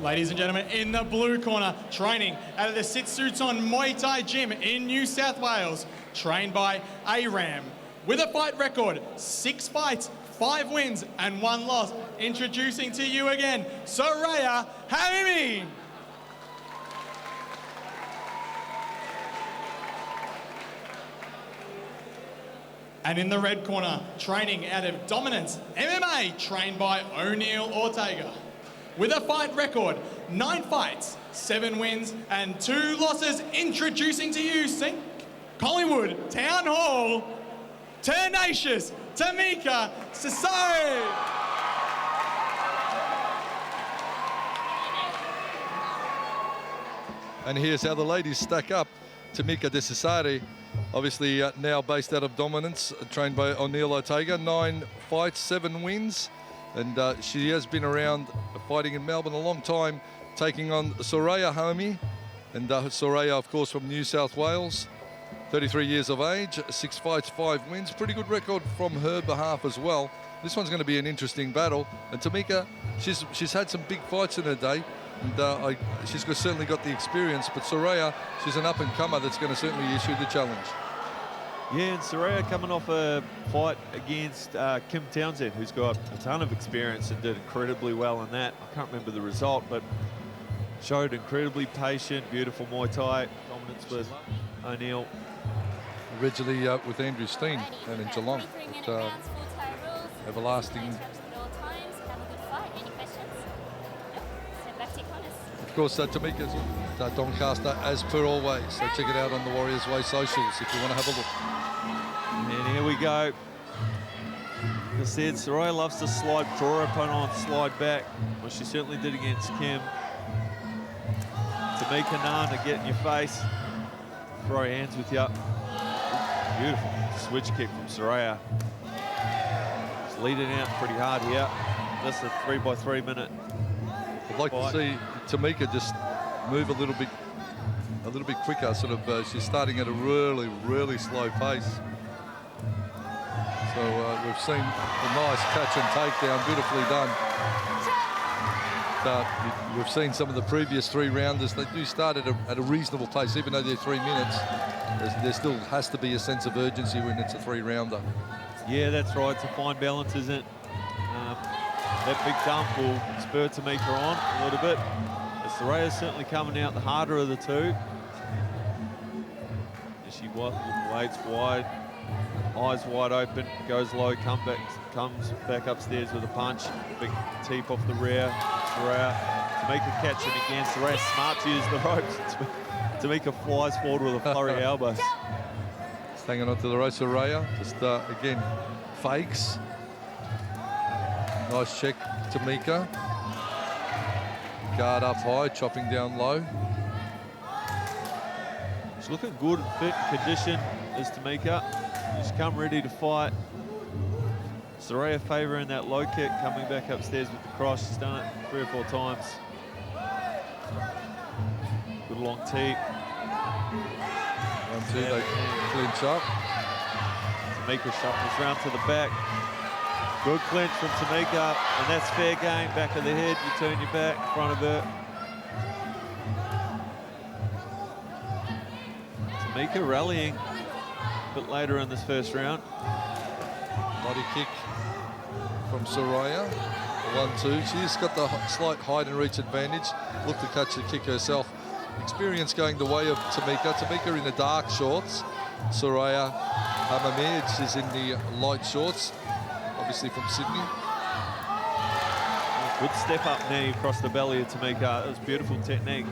Ladies and gentlemen, in the blue corner, training out of the Sitshoothon Muaythai gym in New South Wales, trained by Aram. With a fight record, 6 fights, 5 wins and 1 loss. Introducing to you again, Soraya Hamami. And in the red corner, training out of Dominance MMA, trained by O'Neill Ortega. With a fight record, 9 fights, 7 wins and 2 losses. Introducing to you, Collingwood Town Hall, tenacious Tamika Di Casere. And here's how the ladies stack up. Tamika Di Casere, obviously now based out of Dominance, trained by O'Neill Ortega, 9 fights, 7 wins. And she has been around fighting in Melbourne a long time, taking on Soraya Hamami. And Soraya, of course, from New South Wales, 33 years of age, 6 fights, 5 wins. Pretty good record from her behalf as well. This one's going to be an interesting battle. And Tamika, she's had some big fights in her day. And she's certainly got the experience, but Soraya, she's an up-and-comer that's going to certainly issue the challenge. Yeah, and Soraya coming off a fight against Kim Townsend, who's got a ton of experience and did incredibly well in that. I can't remember the result, but showed incredibly patient, beautiful Muay Thai dominance with O'Neill. Originally with Andrew Steen and in Geelong. But, everlasting. Of course, Tamika's Doncaster as per always. So check it out on the Warriors Way socials if you want to have a look. And here we go. As I said, Soraya loves to slide, draw her opponent on, slide back. Well, she certainly did against Kim. Tamika Nunn to get in your face. Throw your hands with you. Beautiful switch kick from Soraya. She's leading out pretty hard here. That's a 3-by-3 minute. I'd like to see Tamika just move a little bit quicker. Sort of, she's starting at a really slow pace. So we've seen a nice catch and takedown, beautifully done. We've seen some of the previous 3 rounders. They do start at a reasonable pace, even though they're 3 minutes. There still has to be a sense of urgency when it's a 3-rounder. Yeah, that's right. It's a fine balance, isn't it? That big dump will spur Tamika on a little bit. Soraya's certainly coming out the harder of the two. She waits wide, eyes wide open, goes low, comes back upstairs with a punch. Big teep off the rear. Soraya, Tamika catching again. Soraya smart to use the ropes. Tamika flies forward with a flurry of elbows. Just hanging on to the ropes, Soraya. Just again, fakes. Nice check, Tamika. Guard up high, chopping down low. She's looking good, fit, condition is Tamika. She's come ready to fight. Soraya favouring that low kick, coming back upstairs with the cross. She's done it 3 or 4 times. Good long tee. 1-2, they clinch up. Tamika shuffles round to the back. Good clinch from Tamika, and that's fair game. Back of the head, you turn your back, front of her. Tamika rallying a bit later in this first round. Body kick from Soraya. 1-2. She's got the slight height and reach advantage. Look to catch the kick herself. Experience going the way of Tamika. Tamika in the dark shorts. Soraya Hamami is in the light shorts. Obviously from Sydney. Good step up knee across the belly of Tamika. That was beautiful technique.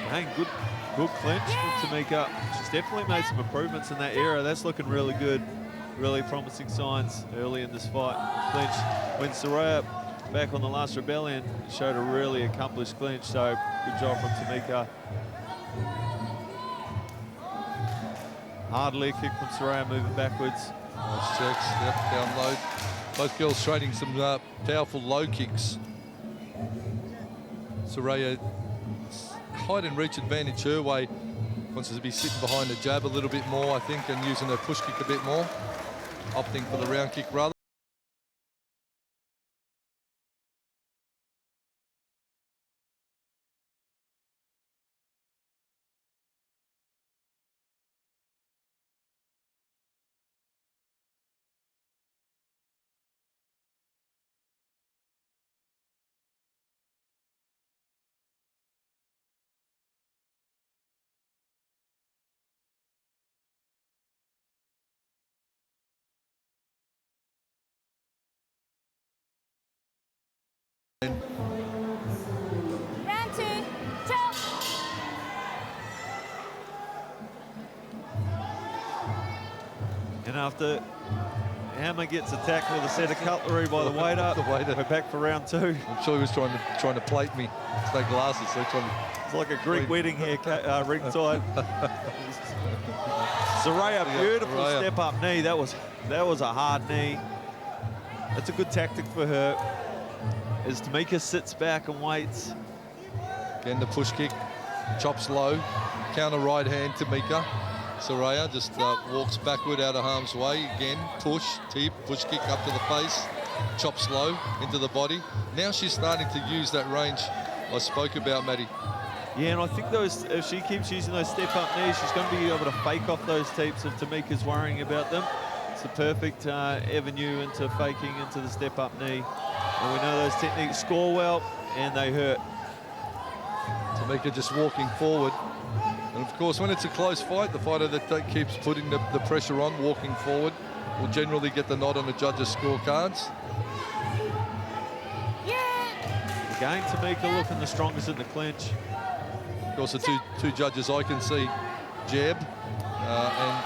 Hey, good clinch from Tamika. She's definitely made some improvements in that area. That's looking really good. Really promising signs early in this fight. Clinch. When Soraya back on the last rebellion showed a really accomplished clinch. So good job from Tamika. Hard leg kick from Soraya, moving backwards. Nice checks, yep, down low. Both girls trading some powerful low kicks. Soraya, height and reach advantage her way. Wants to be sitting behind the jab a little bit more, I think, and using her push kick a bit more. Opting for the round kick rather. Round 2, chop. And after Hammer gets attacked with a set of cutlery by the waiter, we're back for round 2. I'm sure he was trying to plate me. It's no glasses, so It's like a Greek wedding here, ring tight. Soraya, beautiful Soraya. step up knee. That was a hard knee. That's a good tactic for her. As Tamika sits back and waits. Again, the push kick, chops low, counter right hand Tamika. Soraya just walks backward out of harm's way. Again, push, tip, push kick up to the face, chops low into the body. Now she's starting to use that range I spoke about, Maddie. Yeah, and I think if she keeps using those step-up knees, she's going to be able to fake off those teeps if Tamika's worrying about them. It's the perfect avenue into faking into the step-up knee. And we know those techniques score well, and they hurt. Tamika just walking forward. And of course, when it's a close fight, the fighter that keeps putting the pressure on, walking forward, will generally get the nod on the judges' scorecards. Again, Tamika looking the strongest in the clinch. Of course, the two judges I can see, Jeb and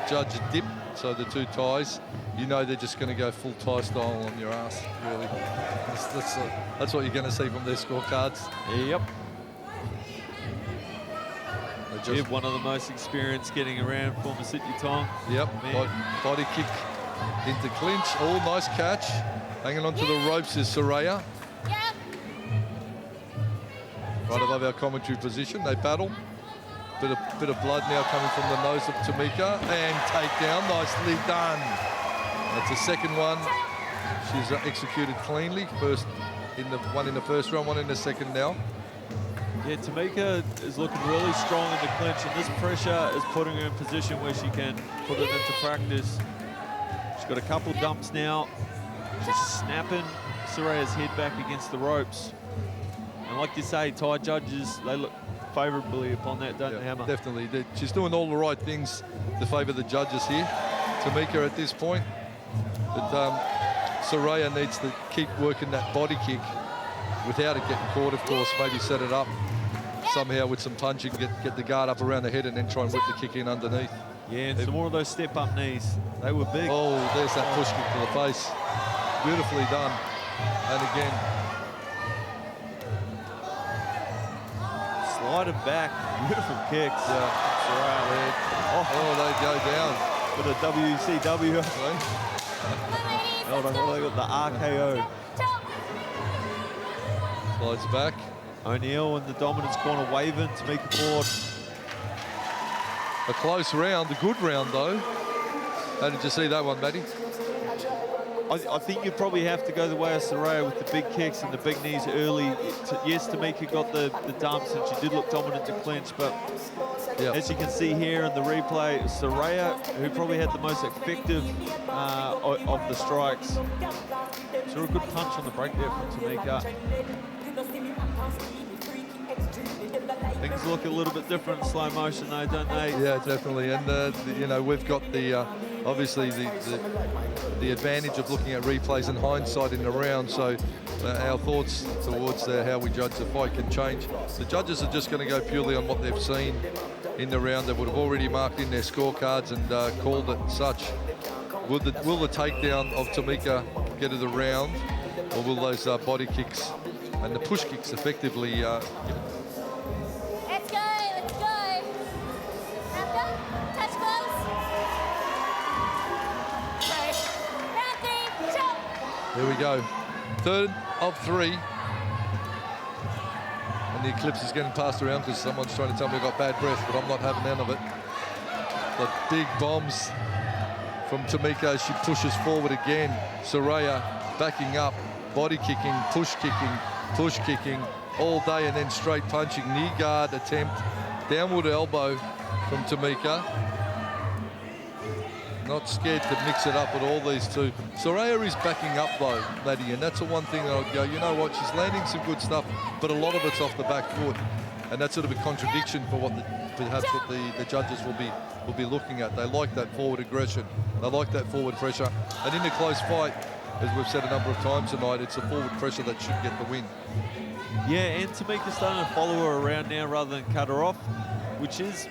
Judge Dip, so the two ties. You know they're just going to go full tie style on your ass, really. That's what you're going to see from their scorecards. Yep. Jeb, one of the most experienced getting around former Sitshoothon. Yep, body kick into clinch. Oh, nice catch. Hanging on to the ropes is Soraya. Right above our commentary position, they battle. Bit of blood now coming from the nose of Tamika, and takedown, nicely done. That's the second one. She's executed cleanly. One in the first round, one in the second now. Yeah, Tamika is looking really strong in the clinch, and this pressure is putting her in position where she can put it into practice. She's got a couple dumps now. She's snapping Soraya's head back against the ropes. And like you say, Thai judges, they look favourably upon that, don't they, Hammer? Definitely. She's doing all the right things to favour the judges here. Tamika at this point. But Soraya needs to keep working that body kick without it getting caught, of course. Maybe set it up somehow with some punching, get the guard up around the head and then try and whip the kick in underneath. Yeah, and some more of those step-up knees. They were big. Oh, there's that push kick to the face. Beautifully done. And again, slided back, beautiful kicks. Soraya. Oh, they go down. With a WCW. Hold on, what have they got? The RKO. Slides back. O'Neill in the dominance corner, waving to make it forward. A close round, a good round though. How did you see that one, Matty? I think you'd probably have to go the way of Soraya with the big kicks and the big knees early. Yes, Tamika got the dumps and she did look dominant to clinch, but as you can see here in the replay, Soraya, who probably had the most effective of the strikes. Saw a good punch on the break there from Tamika. Things look a little bit different in slow motion though, don't they? Yeah, definitely. And you know, we've got the obviously the advantage of looking at replays and hindsight in the round. So our thoughts towards how we judge the fight can change. The judges are just going to go purely on what they've seen in the round. They would have already marked in their scorecards and called it such. Will the takedown of Tamika get her the round, or will those body kicks and the push kicks effectively Let's go, let's go. After, touch gloves. Round 3, chop. Here we go. Third of 3. And the eclipse is getting passed around because someone's trying to tell me I've got bad breath, but I'm not having none of it. The big bombs from Tamika as she pushes forward again. Soraya backing up, body kicking, push kicking all day, and then straight punching. Knee guard attempt, downward elbow from Tamika. Not scared to mix it up with all these two. Soraya is backing up though, Maddie, and that's the one thing that I'll go, you know what, she's landing some good stuff, but a lot of it's off the back foot. And that's sort of a contradiction for what perhaps what the judges will be looking at. They like that forward aggression. They like that forward pressure. And in a close fight, as we've said a number of times tonight, it's the forward pressure that should get the win. Yeah, and Tamika's starting to follow her around now rather than cut her off, which is,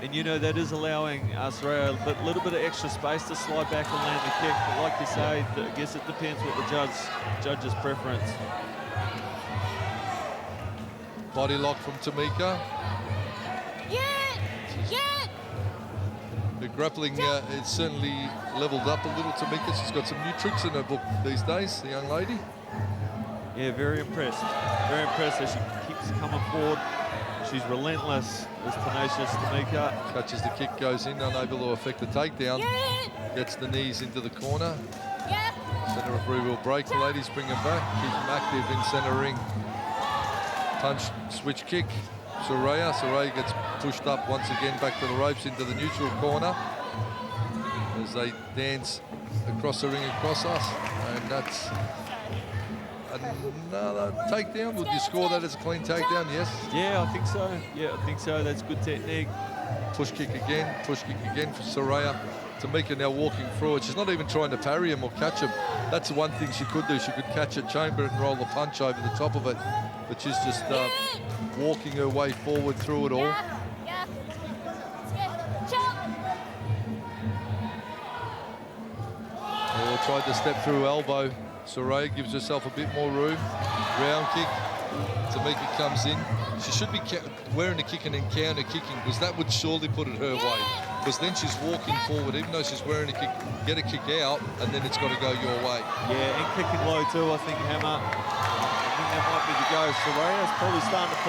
and you know, that is allowing Soraya a little bit of extra space to slide back and land the kick. But like you say, I guess it depends what the judge's preference. Body lock from Tamika. The grappling is certainly leveled up a little, Tamika. She's got some new tricks in her book these days, the young lady. Yeah, very impressed. Very impressed as she keeps coming forward. She's relentless, as tenacious Tamika. Catches the kick, goes in, unable to affect the takedown. Gets the knees into the corner. Centre referee will break. The ladies bring them back. Keep them active in centre ring. Punch, switch kick. Soraya gets pushed up once again back to the ropes into the neutral corner as they dance across the ring across us. And that's another takedown. Would you score that as a clean takedown? Yes. Yeah, I think so. Yeah, I think so. That's good technique. Push kick again for Soraya. Tamika now walking through it. She's not even trying to parry him or catch him. That's the one thing she could do. She could catch it, chamber it, and roll the punch over the top of it. But she's just walking her way forward through it all. Tried to step through elbow. Soraya gives herself a bit more room. Round kick. Tamika comes in. She should be wearing a kick and then counter kicking, because that would surely put it her way. Because then she's walking forward, even though she's wearing a kick, get a kick out, and then it's got to go your way. Yeah, and kicking low too, I think, Hammer. I think that might be the go. Soraya's probably starting to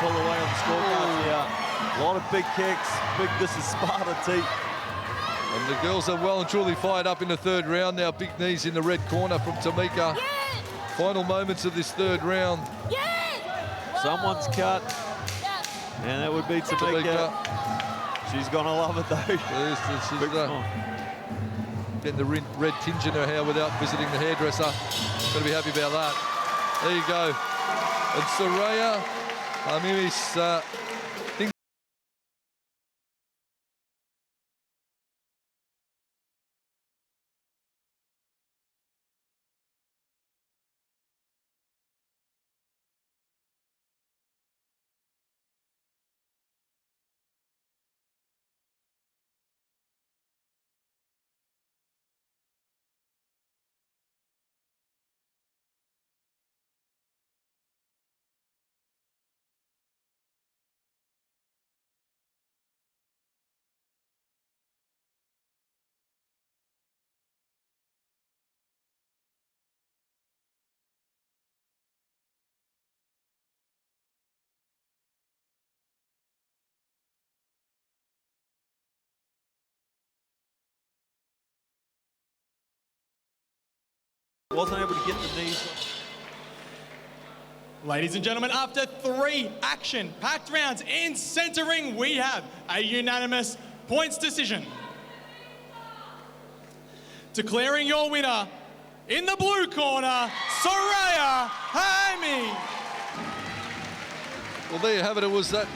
pull away on the scorecard here. A lot of big kicks. This is Sparta teeth. And the girls are well and truly fired up in the third round now. Big knees in the red corner from Tamika. Final moments of this third round. Someone's cut. And that would be Tamika. She's going to love it, though. Getting the red tinge in her hair without visiting the hairdresser. Going to be happy about that. There you go. And Soraya Hamami's wasn't able to get the knees. Ladies and gentlemen, after 3 action-packed rounds in centre ring, we have a unanimous points decision. Declaring your winner, in the blue corner, Soraya Hamami. Well, there you have it. It was that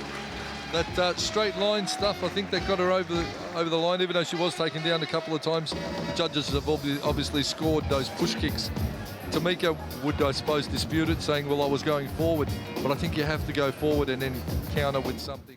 straight line stuff, I think, that got her over the line, even though she was taken down a couple of times. The judges have obviously scored those push kicks. Tamika would, I suppose, dispute it, saying, well, I was going forward. But I think you have to go forward and then counter with something.